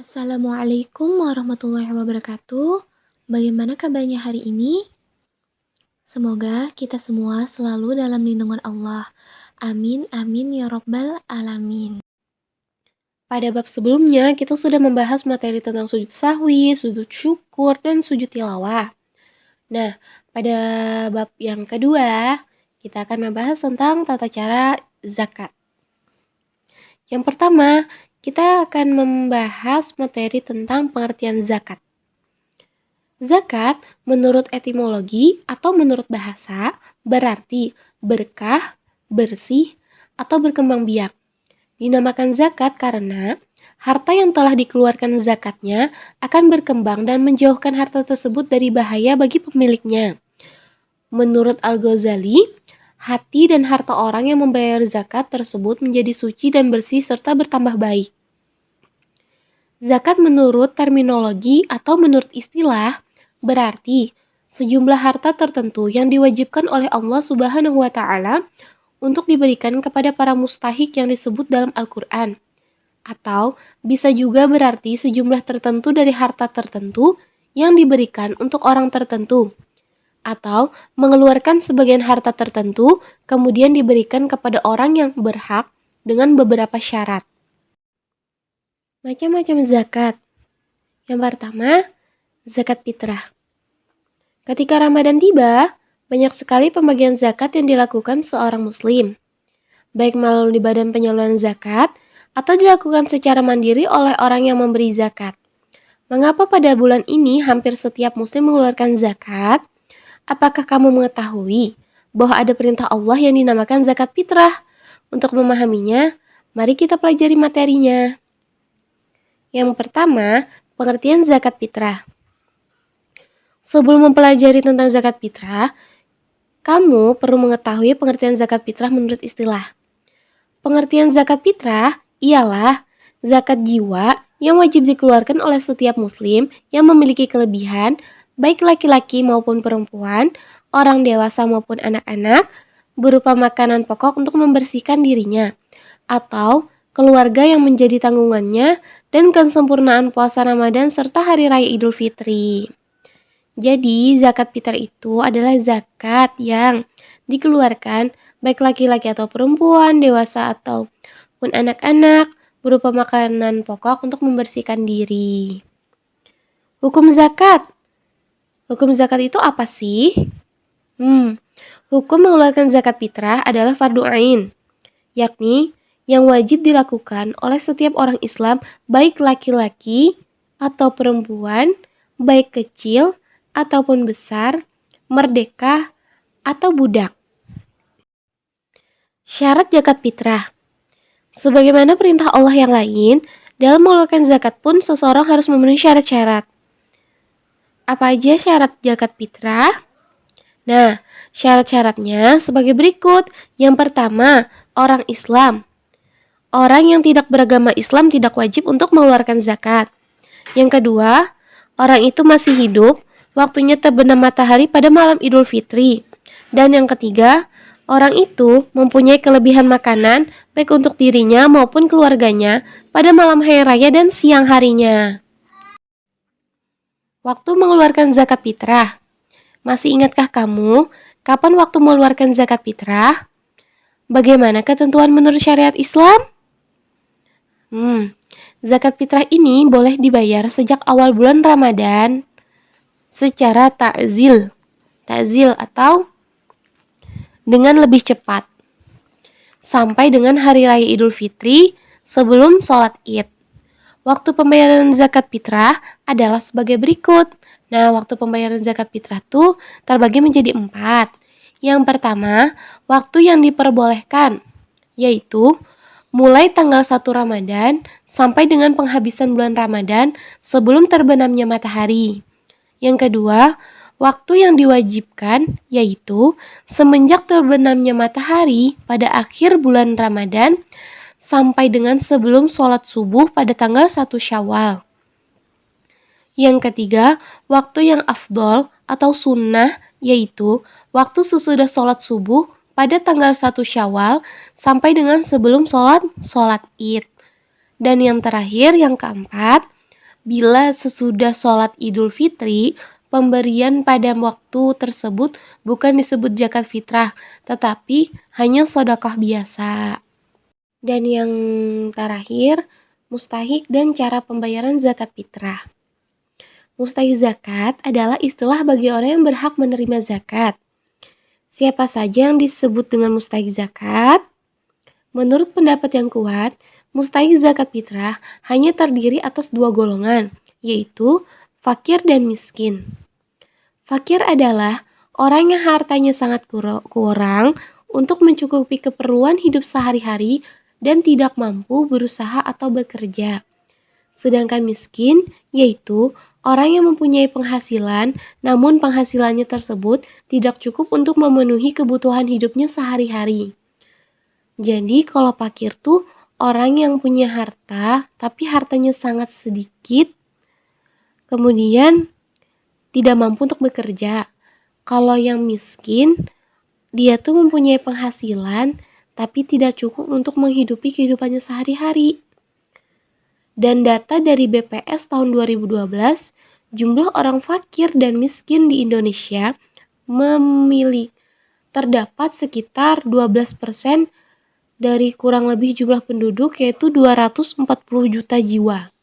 Assalamualaikum warahmatullahi wabarakatuh. Bagaimana kabarnya hari ini? Semoga kita semua selalu dalam lindungan Allah. Amin, amin ya robbal alamin. Pada bab sebelumnya, kita sudah membahas materi tentang sujud sahwi, sujud syukur, dan sujud tilawah. Nah, pada bab yang kedua, kita akan membahas tentang tata cara zakat. Yang pertama, kita akan membahas materi tentang pengertian zakat. Zakat, menurut etimologi atau menurut bahasa, berarti berkah, bersih, atau berkembang biak. Dinamakan zakat karena harta yang telah dikeluarkan zakatnya akan berkembang dan menjauhkan harta tersebut dari bahaya bagi pemiliknya. Menurut Al-Ghazali, hati dan harta orang yang membayar zakat tersebut menjadi suci dan bersih serta bertambah baik. Zakat menurut terminologi atau menurut istilah berarti sejumlah harta tertentu yang diwajibkan oleh Allah Subhanahu wa taala untuk diberikan kepada para mustahik yang disebut dalam Al-Qur'an. Atau bisa juga berarti sejumlah tertentu dari harta tertentu yang diberikan untuk orang tertentu. Atau mengeluarkan sebagian harta tertentu kemudian diberikan kepada orang yang berhak dengan beberapa syarat. Macam-macam zakat. Yang pertama, zakat fitrah. Ketika Ramadan tiba, banyak sekali pembagian zakat yang dilakukan seorang muslim, baik melalui badan penyaluran zakat atau dilakukan secara mandiri oleh orang yang memberi zakat. Mengapa pada bulan ini hampir setiap muslim mengeluarkan zakat? Apakah kamu mengetahui bahwa ada perintah Allah yang dinamakan zakat fitrah? Untuk memahaminya, mari kita pelajari materinya. Yang pertama, pengertian zakat fitrah. Sebelum mempelajari tentang zakat fitrah, kamu perlu mengetahui pengertian zakat fitrah menurut istilah. Pengertian zakat fitrah ialah zakat jiwa yang wajib dikeluarkan oleh setiap muslim yang memiliki kelebihan, baik laki-laki maupun perempuan, orang dewasa maupun anak-anak, berupa makanan pokok untuk membersihkan dirinya, atau keluarga yang menjadi tanggungannya, dan kesempurnaan puasa Ramadan serta Hari Raya Idul Fitri. Jadi, zakat fitrah itu adalah zakat yang dikeluarkan baik laki-laki atau perempuan, dewasa ataupun anak-anak, berupa makanan pokok untuk membersihkan diri. Hukum zakat. Hukum zakat itu apa sih? Hukum mengeluarkan zakat fitrah adalah fardu ain, yakni yang wajib dilakukan oleh setiap orang Islam, baik laki-laki atau perempuan, baik kecil ataupun besar, merdeka atau budak. Syarat zakat fitrah. Sebagaimana perintah Allah yang lain, dalam mengeluarkan zakat pun seseorang harus memenuhi syarat-syarat. Apa aja syarat zakat fitrah? Nah, syarat-syaratnya sebagai berikut. Yang pertama, orang Islam. Orang yang tidak beragama Islam tidak wajib untuk mengeluarkan zakat. Yang kedua, orang itu masih hidup, waktunya terbenam matahari pada malam Idul Fitri. Dan yang ketiga, orang itu mempunyai kelebihan makanan baik untuk dirinya maupun keluarganya pada malam hari raya dan siang harinya. Waktu mengeluarkan zakat fitrah. Masih ingatkah kamu kapan waktu mengeluarkan zakat fitrah? Bagaimana ketentuan menurut syariat Islam? Zakat fitrah ini boleh dibayar sejak awal bulan Ramadan secara takzil atau dengan lebih cepat sampai dengan hari raya Idul Fitri sebelum sholat Id. Waktu pembayaran zakat fitrah adalah sebagai berikut. Nah, waktu pembayaran zakat fitrah tuh terbagi menjadi 4. Yang pertama, waktu yang diperbolehkan, yaitu mulai tanggal 1 Ramadan sampai dengan penghabisan bulan Ramadan sebelum terbenamnya matahari. Yang kedua, waktu yang diwajibkan, yaitu semenjak terbenamnya matahari pada akhir bulan Ramadan sampai dengan sebelum sholat subuh pada tanggal 1 Syawal. Yang ketiga, waktu yang afdol atau sunnah, yaitu waktu sesudah sholat subuh pada tanggal 1 Syawal sampai dengan sebelum sholat Id. Dan yang terakhir, yang keempat, bila sesudah sholat Idul Fitri, pemberian pada waktu tersebut bukan disebut zakat fitrah, tetapi hanya sedekah biasa. Dan yang terakhir, mustahik dan cara pembayaran zakat fitrah. Mustahik zakat adalah istilah bagi orang yang berhak menerima zakat. Siapa saja yang disebut dengan mustahik zakat? Menurut pendapat yang kuat, mustahik zakat fitrah hanya terdiri atas dua golongan, yaitu fakir dan miskin. Fakir adalah orang yang hartanya sangat kurang untuk mencukupi keperluan hidup sehari-hari dan tidak mampu berusaha atau bekerja. Sedangkan miskin yaitu orang yang mempunyai penghasilan namun penghasilannya tersebut tidak cukup untuk memenuhi kebutuhan hidupnya sehari-hari. Jadi kalau fakir tuh orang yang punya harta tapi hartanya sangat sedikit, kemudian tidak mampu untuk bekerja. Kalau yang miskin, dia tuh mempunyai penghasilan tapi tidak cukup untuk menghidupi kehidupannya sehari-hari. Dan data dari BPS tahun 2012, jumlah orang fakir dan miskin di Indonesia terdapat sekitar 12% dari kurang lebih jumlah penduduk, yaitu 240 juta jiwa.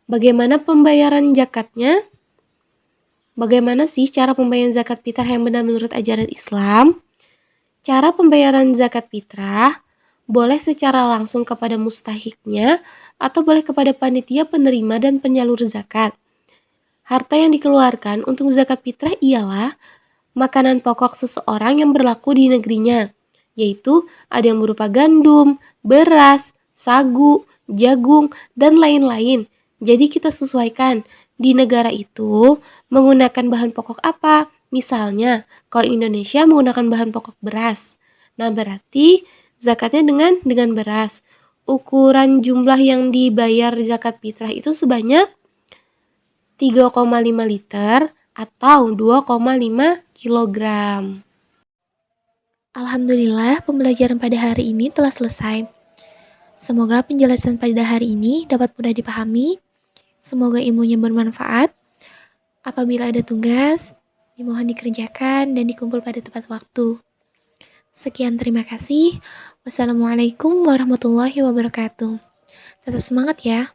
Bagaimana pembayaran zakatnya? Bagaimana sih cara pembayaran zakat fitrah yang benar menurut ajaran Islam? Cara pembayaran zakat fitrah boleh secara langsung kepada mustahiknya atau boleh kepada panitia penerima dan penyalur zakat. Harta yang dikeluarkan untuk zakat fitrah ialah makanan pokok seseorang yang berlaku di negerinya, yaitu ada yang berupa gandum, beras, sagu, jagung, dan lain-lain. Jadi kita sesuaikan di negara itu menggunakan bahan pokok apa. Misalnya, kalau Indonesia menggunakan bahan pokok beras. Nah, berarti zakatnya dengan beras. Ukuran jumlah yang dibayar zakat fitrah itu sebanyak 3,5 liter atau 2,5 kilogram. Alhamdulillah, pembelajaran pada hari ini telah selesai. Semoga penjelasan pada hari ini dapat mudah dipahami. Semoga ilmunya bermanfaat. Apabila ada tugas, dimohon dikerjakan dan dikumpul pada tepat waktu. Sekian, terima kasih. Wassalamualaikum warahmatullahi wabarakatuh. Tetap semangat ya.